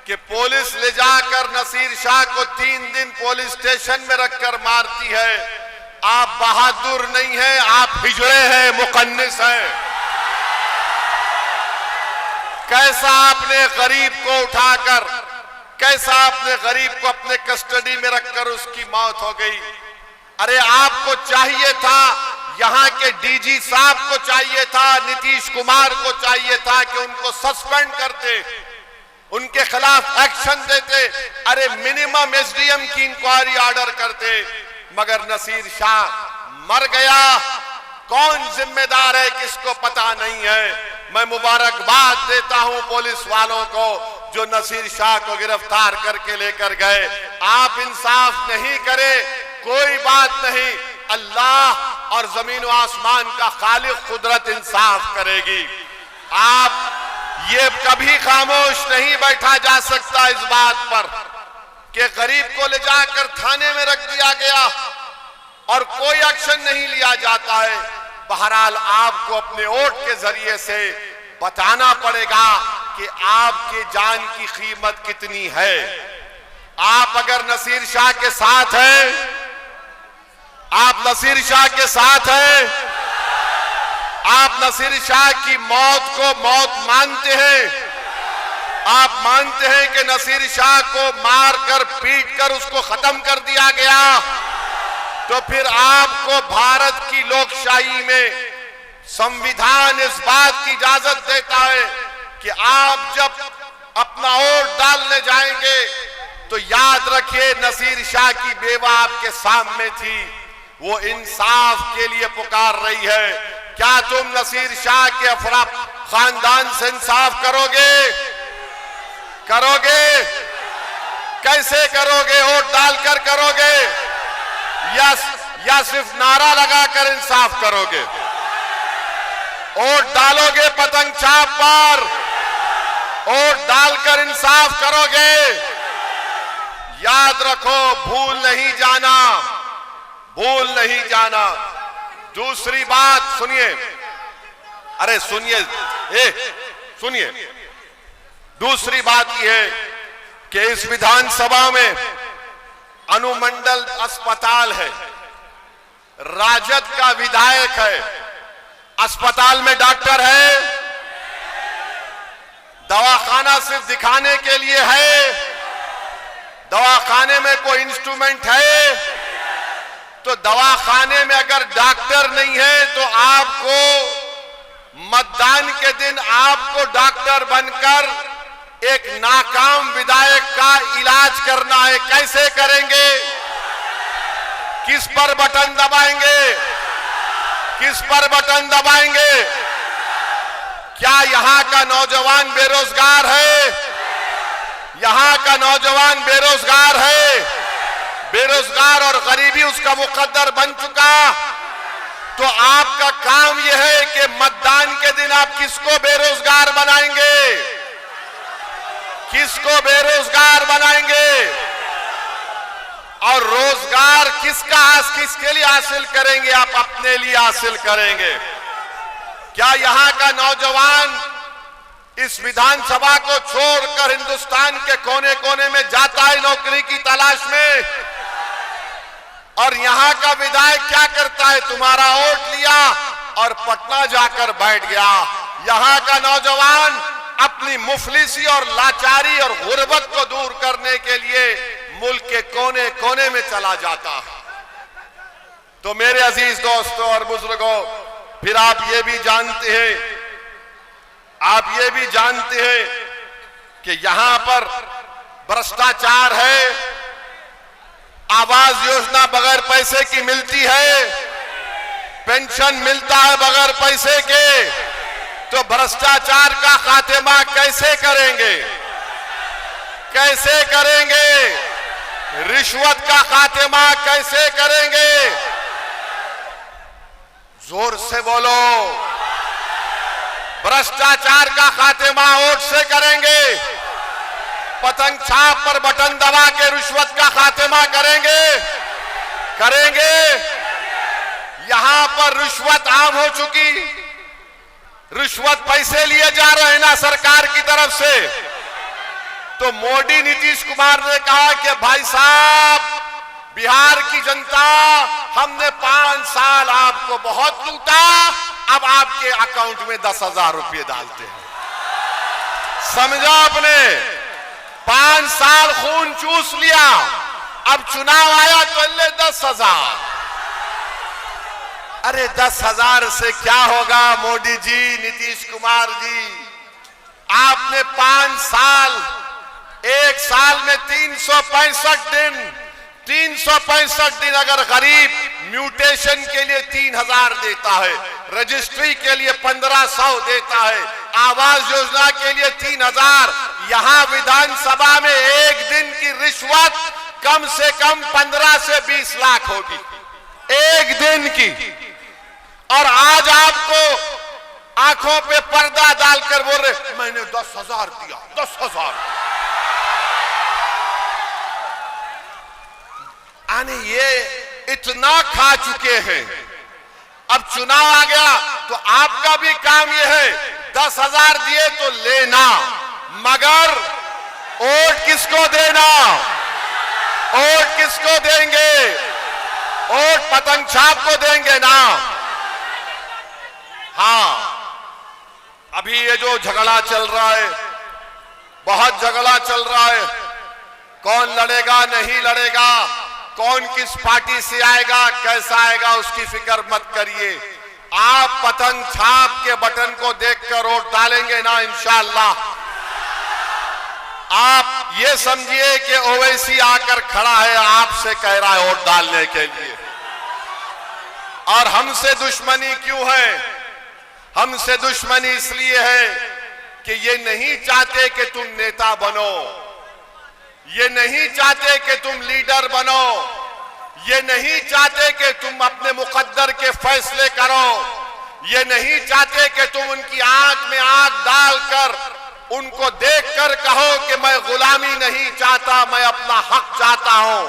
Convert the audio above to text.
कि पुलिस ले जाकर नसीर शाह को 3 दिन पुलिस स्टेशन में रखकर मारती है। आप बहादुर नहीं हैं, आप हिजड़े हैं, मुकन्निस हैं। कैसा आपने गरीब को उठाकर, कैसा आपने गरीब को अपने कस्टडी में रखकर उसकी मौत हो गई। अरे आपको चाहिए था, यहां के डीजी साहब को चाहिए था, नीतीश कुमार को चाहिए था कि उनको सस्पेंड करते, उनके खिलाफ एक्शन देते, अरे मिनिमम एसडीएम की इंक्वायरी ऑर्डर करते। मगर नसीर शाह मर गया। कौन जिम्मेदार है किसको पता नहीं है। मैं मुबारकबाद देता हूं पुलिस वालों को जो नसीर शाह को गिरफ्तार करके लेकर गए। आप इंसाफ नहीं करे, कोई बात नहीं, अल्लाह और जमीन व आसमान का खालिक कुदरत इंसाफ करेगी। आप ये कभी खामोश नहीं बैठा जा सकता इस बात पर कि गरीब को ले जाकर थाने में रख दिया गया और कोई एक्शन नहीं लिया जाता है। बहरहाल आपको अपने वोट के जरिए से बताना पड़ेगा कि आपके जान की कीमत कितनी है। आप अगर नसीर शाह के साथ हैं, आप नसीर शाह के साथ हैं, आप नसीर शाह की मौत को मौत मानते हैं, आप मानते हैं कि नसीर शाह को मारकर पीटकर उसको खत्म कर दिया गया, तो फिर आपको भारत की लोकशाही में संविधान इस बात की इजाजत देता है कि आप जब अपना वोट डालने जाएंगे तो याद रखिए नसीर शाह की बेवा आपके सामने थी, वो इंसाफ के लिए पुकार रही है। क्या तुम नसीर शाह के अफरा खानदान से इंसाफ करोगे? करोगे? कैसे करोगे? वोट डालकर करोगे या सिर्फ नारा लगाकर इंसाफ करोगे? वोट डालोगे पतंग छाप पर, वोट डालकर इंसाफ करोगे। याद रखो, भूल नहीं जाना, भूल नहीं जाना। दूसरी बात सुनिए, अरे सुनिए, सुनिए, दूसरी बात यह है कि इस विधानसभा में अनुमंडल अस्पताल है, राजद का विधायक है, अस्पताल में डॉक्टर है, दवाखाना सिर्फ दिखाने के लिए है, दवाखाने में कोई इंस्ट्रूमेंट है, तो दवाखाने में अगर डॉक्टर नहीं है तो आपको मतदान के दिन आपको डॉक्टर बनकर एक नाकाम विधायक का इलाज करना है। कैसे करेंगे? किस पर बटन दबाएंगे? किस पर बटन दबाएंगे? क्या यहां का नौजवान बेरोजगार है? यहां का नौजवान बेरोजगार है, बेरोजगार और गरीबी उसका मुकद्दर बन चुका। तो आपका काम यह है कि मतदान के दिन आप किसको बेरोजगार बनाएंगे? किसको बेरोजगार बनाएंगे? और रोजगार किसके लिए हासिल करेंगे? आप अपने लिए हासिल करेंगे। क्या यहां का नौजवान इस विधानसभा को छोड़कर हिंदुस्तान के कोने कोने में जाता है नौकरी की तलाश में? और यहां का विधायक क्या करता है? तुम्हारा वोट लिया और पटना जाकर बैठ गया। यहां का नौजवान अपनी मुफलिसी और लाचारी और गुर्बत को दूर करने के लिए मुल्क के कोने कोने में चला जाता है। तो मेरे अजीज दोस्तों और बुजुर्गों, फिर आप ये भी जानते हैं, आप ये भी जानते हैं कि यहां पर भ्रष्टाचार है। आवास योजना बगैर पैसे की मिलती है, पेंशन मिलता है बगैर पैसे के। तो भ्रष्टाचार का खात्मा कैसे करेंगे? कैसे करेंगे? रिश्वत का खात्मा कैसे करेंगे? जोर से बोलो। भ्रष्टाचार का खात्मा वोट से करेंगे। पतंग छाप पर बटन दबा के रिश्वत का खात्मा करेंगे? करेंगे? यहां पर रिश्वत आम हो चुकी, रिश्वत पैसे लिए जा रहे हैं ना सरकार की तरफ से। तो मोदी नीतीश कुमार ने कहा कि भाई साहब, बिहार की जनता, हमने 5 साल आपको बहुत लूटा, अब आपके अकाउंट में 10,000 रुपये डालते हैं। समझा आपने? 5 साल खून चूस लिया, अब चुनाव आया तो ले 10,000। अरे 10,000 से क्या होगा मोदी जी, नीतीश कुमार जी? आपने 5 साल, एक साल में 365 दिन, 365 दिन अगर गरीब म्यूटेशन के लिए 3,000 देता है, रजिस्ट्री के लिए 1,500 देता है, आवास योजना के लिए 3,000, यहां विधानसभा में एक दिन की रिश्वत कम से कम 15 से 20 लाख होगी, एक दिन की। और आज आपको आंखों पे पर्दा डालकर बोल रहे मैंने 10,000 दिया, 10,000। यानी ये इतना खा चुके हैं। अब चुनाव आ गया तो आपका भी काम ये है, 10,000 दिए तो लेना, मगर वोट किसको देना? वोट किसको देंगे? वोट पतंग छाप को देंगे ना। हाँ, अभी ये जो झगड़ा चल रहा है, बहुत झगड़ा चल रहा है, कौन लड़ेगा नहीं लड़ेगा, कौन किस पार्टी से आएगा, कैसा आएगा, उसकी फिक्र मत करिए। आप पतंग छाप के बटन को देखकर वोट डालेंगे ना इंशाअल्लाह। आप ये समझिए कि ओवैसी आकर खड़ा है, आपसे कह रहा है वोट डालने के लिए। और हमसे दुश्मनी क्यों है? हमसे दुश्मनी इसलिए है कि ये नहीं चाहते कि तुम नेता बनो, ये नहीं चाहते कि तुम लीडर बनो, ये नहीं चाहते कि तुम अपने मुकद्दर के फैसले करो, ये नहीं चाहते कि तुम उनकी आंख में आंख डालकर उनको देखकर कहो कि मैं गुलामी नहीं चाहता, मैं अपना हक चाहता हूं।